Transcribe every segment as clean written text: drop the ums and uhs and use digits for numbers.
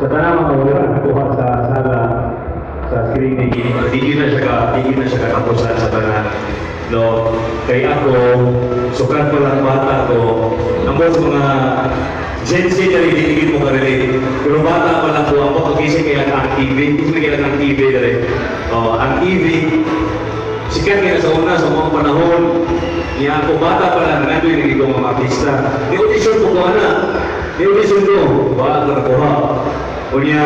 sa tanang mga wala nakuha sa sala sa screening, hindi na siya katapusan sa tanan. No, kay ako, sukat pa lang bata ko, ang mga Gen Z na rin mo ka-relate. Pero bata pa lang po, ako pagising kaya ang TV, hindi kaya ang TV na rin. Ang TV, sikat kaya sa una, sa mga panahon, niya ako bata pa lang, nandun yung ikaw mga artista. May audition ko na. May audition ko, baka ka nakuha. O niya,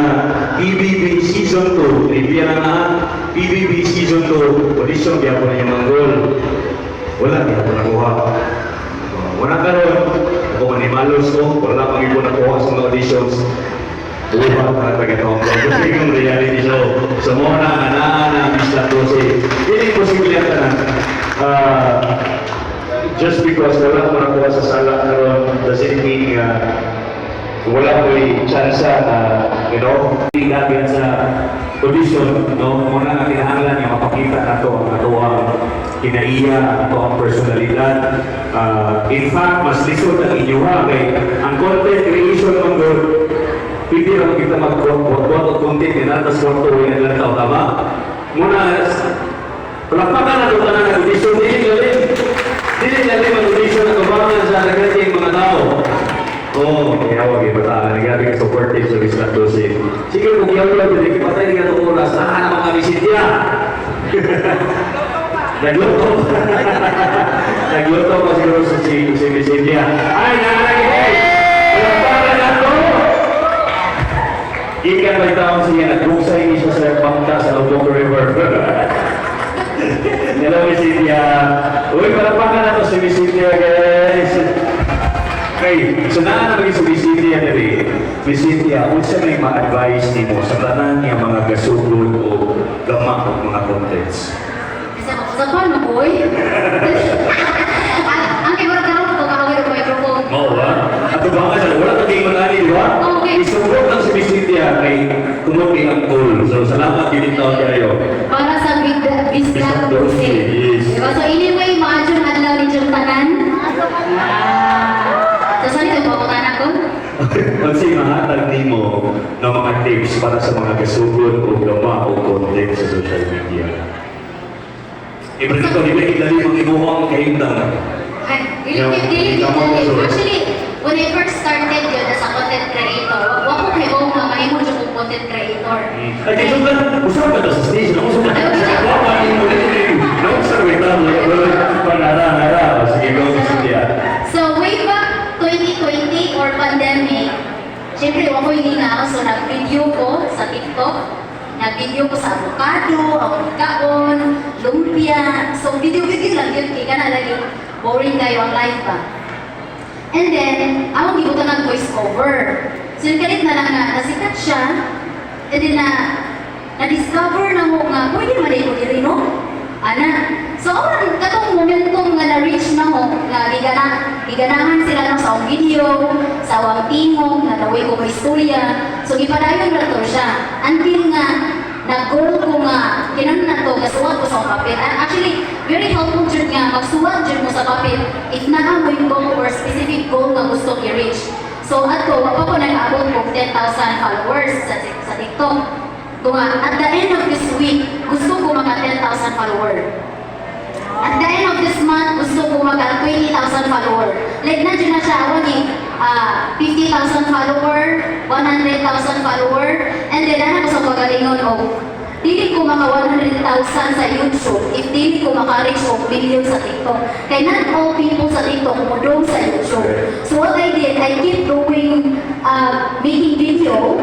PBB Season 2, trivia na lahat. PBB Season 2, audition, kaya po na yung mga goal. Wala, kaya po nakuha. Wala ka ron, ako manimalos ko, wala pang ipo nakuha sa mga auditions. Uwa para pagkatawang ko. Gusto yung reality show. Sa mga nanganaan na Mr. Dose. Hindi po siya ka na. Just because wala mo nakuha sa sala karon doesn't mean wala mo yung chance na, tingnan sa audition, no? Muna nga kinahanglan niya mapakita na ito ang kinaiya, ang personalidad. In fact, mas lisod ang inyo ha, kay ang content creation ng God, pwede lang kita mag-quote o content nila, tapos kwarto yung ilang tao, tama? Muna, palapakan na ito na audition, hindi mag-audition na tubangan sa nagating mga tao. Kaya huwag yung bataan. Nagabi ka supportive sa Mr. Dose. Sige, kung iyaw lang, hindi patay ka itong oras. Saan ang mga bisitya? Nagluto. Nagluto pa siguro si bisitya. Ay, nangyay! Palapakan na ito! Ikan may taong siya. Nagbuksa yung isa sa bangka sa Lubong River. Hello, bisitya. Uy, palapakan na ito si bisitya, guys. Okay, so naan na sa Visitia na rin. Visitia, kung siya may ma-advise ni mo sa tanan niya mga gasugod o gamak o mga contents. Kasi ako sa pan, boy. Ang kaya ka rin ito kakawin ang microphone. Oo ba? At ba nga siya, wala taging manani, di ba? Okay. Isugod lang si Visitia kay tumuti ang tool. So, salamat yun ito kayo. Para sa Bisdak Dose. Yes. Diba? So anyway, maadyon adlaw ni Jung Tanan. So saan ito pakutan ako? Kasi mahatag ni mo ng mga tips para sa mga kasugod o gama o content sa social media. Ibrahim ko, hindi dali mga inuha ang kaintang. Actually, when I first started yun as a content creator, wako kayo nga mahimo dyan kong content creator. Ay, kaya ka, usap ka sa stage, usap ka sa wapa, sige, go sa Cynthia. So, way back 2020 or pandemic, siyempre, ako yung hinaw, so nag-video ko sa TikTok, nag-video ko sa avocado, avocado, lumpia, so video-video lang yun, kaya na lagi, boring kayo ang live ba. And then, ako gibutan ng voice over. So, yung kalit na lang nga, nasikat siya, and then na-discover na mo nga, pwede naman na ito rin, no? Ana. So, ako katong momentum nga na-reach na mo, nga giganahan sila ng sa akong video, sa awang tingog, nga naway ko may istorya. So, gipadayon na to siya. Until nga, nag-goal ko nga, kinang na to, kasuwag ko sa akong papel. And actually, very helpful dyan nga, magsuwag dyan mo sa papel, if naa mo yung goal or specific goal nga gusto i-reach. So, ato, wag ko nag-abot ko 10,000 followers sa TikTok. At the end of this week, gusto ko mga 10,000 followers. At the end of this month, gusto ko mga 20,000 followers. Like, nandiyan na siya, ako ni 50,000 followers, 100,000 followers, and then ano ko sa pagalingon o, dili ko mga 100,000 sa YouTube if dili ko maka-reach o million sa TikTok. Kaya not all people sa TikTok mudong sa YouTube. So what I did, I keep doing making video,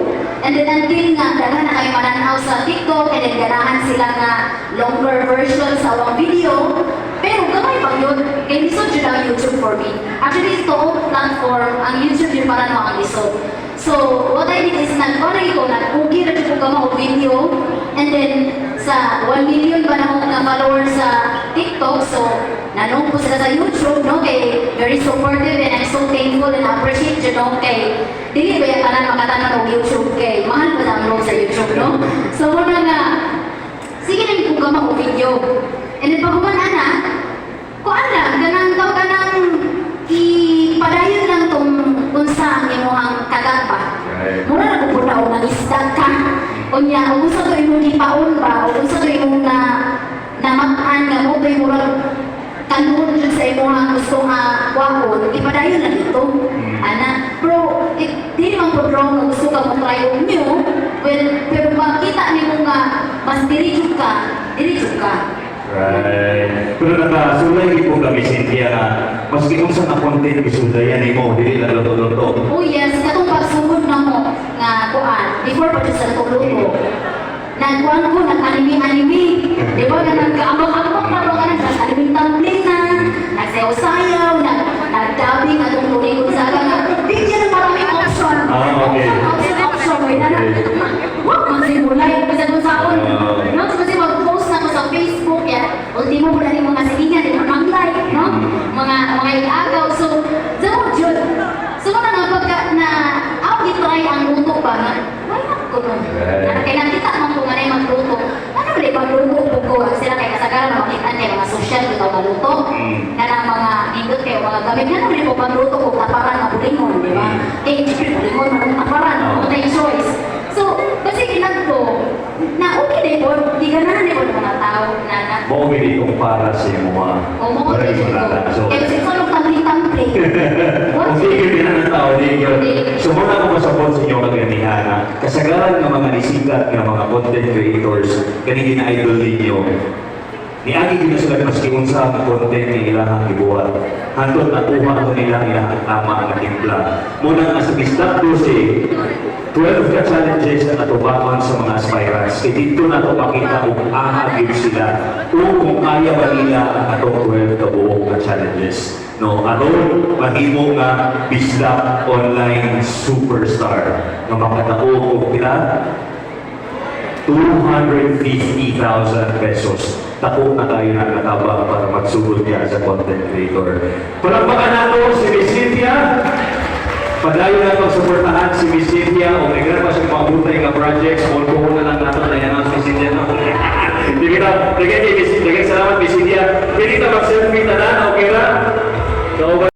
and then until nga daghan na kayo mananaw sa TikTok, and then ganahan sila nga longer version sa awang video. Pero gamay pag yun, kaya lisod yun ang YouTube for me. Actually, ito all platform, ang YouTube yun para no ang lisod. So, what I did is nag-alay ko, nag-ugi na dito ko mga video, and then sa 1 million ba na mga followers sa TikTok, so nanong ko sila sa YouTube, no? Kay very supportive, and I'm so thankful and appreciate you, no? Kay dili ba yung kanan makatanong ng YouTube, kay mahal ba ang sa YouTube, no? So, muna nga, sige na yung kung mga video. And then pag na, kung alam, ganang daw ganang ipadayon lang tong unsa ang imuhang kagat pa. Mura na pupunta o mga isda ka. Kunya, kung gusto to imong gipaon ba, o kung gusto to imong namaan nga mo to imong kanun dyan sa imong nga gusto nga wahon, ipadayon na dito. Ana, pero di naman po wrong nga gusto ka mong try nyo. Well, pero makita ni mo nga mas diretso ka. Right. Pero nakasulay po kami, Cynthia, na maski kung saan na content isulayan mo, hindi na luto-luto. Oh yes, katong pagsugod na mo nga kuan, before pa dyan sa natuluto. Nagkuhan ko, nag-anime. Di ba na nagkaambak-ambak na mga nag-anime tumbling na, nagsayaw-sayaw, nag-dubbing at itong tuloy ko sa nga. Bigyan ng maraming option. Okay. Option. May na. Wag, magsimulay. Bisa kung sa akon. No? Kasi mag-post na ko sa Facebook yan. Ultimo mo na rin mga silingan, yung mga like, no? Mga ilagaw. So, zamo, Jud. So, nga pagka na, try ang luto ba nga? Why not ko nun? Kaya nakita man ko nga na yung magluto. Ano ba yung magluto po ko? Sila kaya kasagaran na makita niya mga social ito magluto. Na ng mga indot kayo, mga gamit na naman yung magluto ko, taparan na bulingon, di ba? Eh, siyempre bulingon, mga taparan, mga tayo choice. So, kasi ilan ko, na okay na po, di ganahan na po ng mga tao na Maumili kong para sa iyo mga okay So, kaya kasi kung tampling-tampling. kung sige din ang tao, di yun. So, muna ko masapot sa inyo kaganihan na kasagaran ng mga nisikat ng mga content creators, kanina na idol ninyo, niagi din sila maski unsa ang content na ilang ibuhat. Handot na tuha ko nila ilang tama ang timpla. Muna nga sa Bistak 12 ka challenges na natubakan sa mga aspirants. Kaya dito na ito makita kung ahagib sila o kung kaya ba nila ang atong 12 ka buong na challenges. No, aron mahimo nga Bisdak online superstar nga makatao og pila 250,000 pesos. Tako na tayo na nataba para magsugod niya sa content creator. Palakpakan nato si Miss Cynthia. Padayon na itong supportahan si Miss Cynthia o may ganun pa siyang pabutay nga projects. All na lang natin na yan ang Miss Cynthia. Sige, salamat Miss Cynthia. Hindi kita mag-selfie na na, okay na? So,